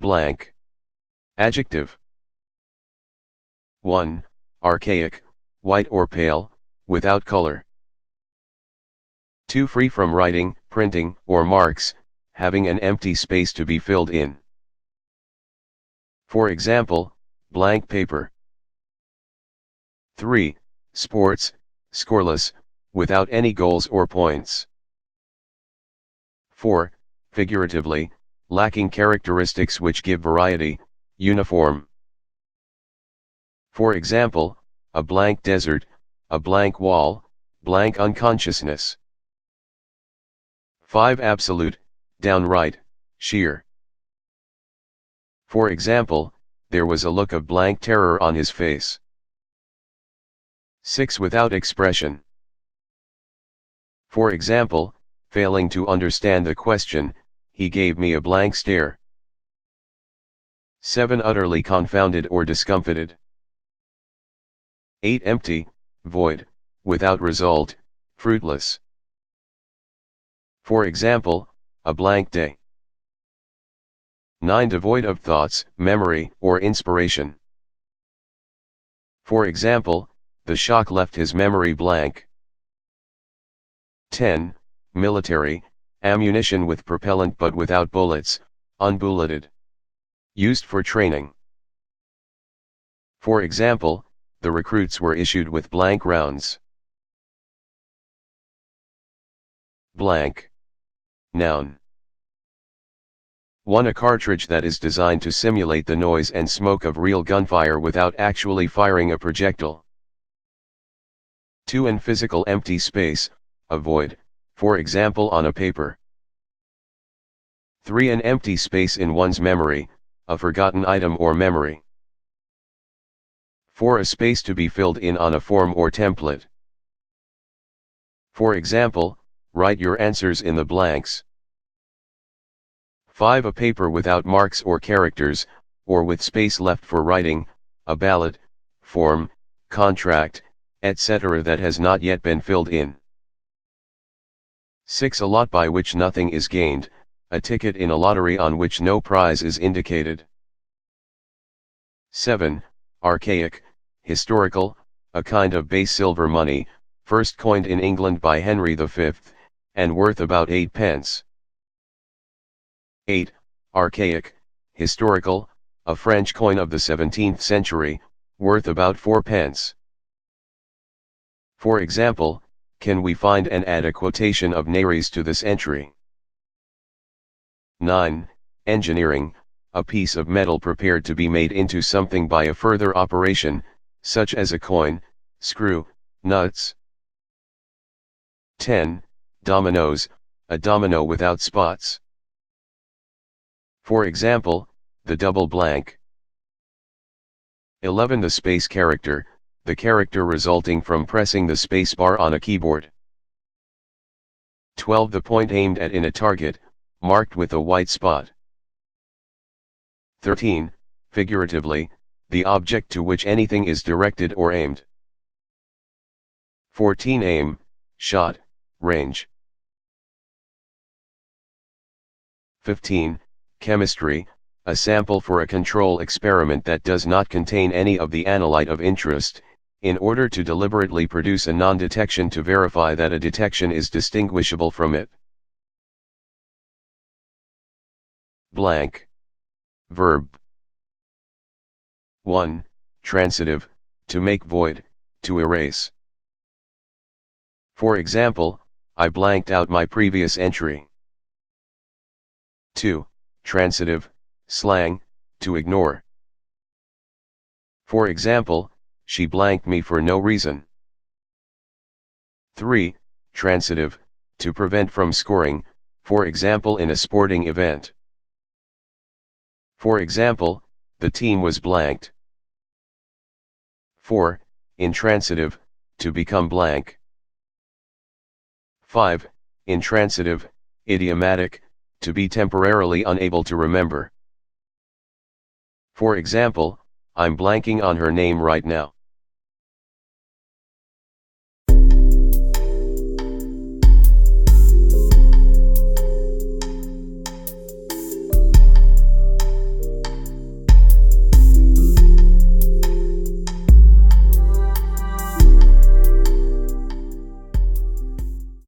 blank. Adjective. 1. Archaic, white or pale, without color. 2. Free from writing, printing, or marks, having an empty space to be filled in. For example, blank paper. 3. Sports, scoreless, without any goals or points. 4. Figuratively, lacking characteristics which give variety, uniform. For example, a blank desert, a blank wall, blank unconsciousness. 5. Absolute, downright, sheer. For example, there was a look of blank terror on his face. 6. Without expression. For example, failing to understand the question, he gave me a blank stare. 7. Utterly confounded or discomfited. 8. Empty, void, without result, fruitless. For example, a blank day. 9. Devoid of thoughts, memory, or inspiration. For example, the shock left his memory blank. 10. Military, ammunition with propellant but without bullets, unbulleted. Used for training. For example, the recruits were issued with blank rounds. Blank. Noun. 1. A cartridge that is designed to simulate the noise and smoke of real gunfire without actually firing a projectile. 2. An physical empty space, a void, for example on a paper. 3. An empty space in one's memory, a forgotten item or memory. 4. A space to be filled in on a form or template. For example, write your answers in the blanks. 5. A paper without marks or characters, or with space left for writing, a ballot, form, contract, etc. that has not yet been filled in. 6. A lot by which nothing is gained, a ticket in a lottery on which no prize is indicated. 7. Archaic, historical, a kind of base silver money, first coined in England by Henry V, and worth about 8 pence. 8. Archaic, historical, a French coin of the 17th century, worth about 4 pence. For example, can we find and add a quotation of Nares to this entry? 9. Engineering, a piece of metal prepared to be made into something by a further operation, such as a coin, screw, nuts. 10. Dominoes, a domino without spots. For example, the double blank. 11. The space character, the character resulting from pressing the spacebar on a keyboard. 12. The point aimed at in a target, marked with a white spot. 13. Figuratively, the object to which anything is directed or aimed. 14. Aim, shot, range. 15. Chemistry, a sample for a control experiment that does not contain any of the analyte of interest, in order to deliberately produce a non-detection to verify that a detection is distinguishable from it. Blank. Verb. 1. Transitive, to make void, to erase. For example, I blanked out my previous entry. 2. Transitive, slang, to ignore. For example, she blanked me for no reason. 3. Transitive, to prevent from scoring, for example in a sporting event. For example, the team was blanked. 4. Intransitive, to become blank. 5. Intransitive, idiomatic, to be temporarily unable to remember. For example, I'm blanking on her name right now.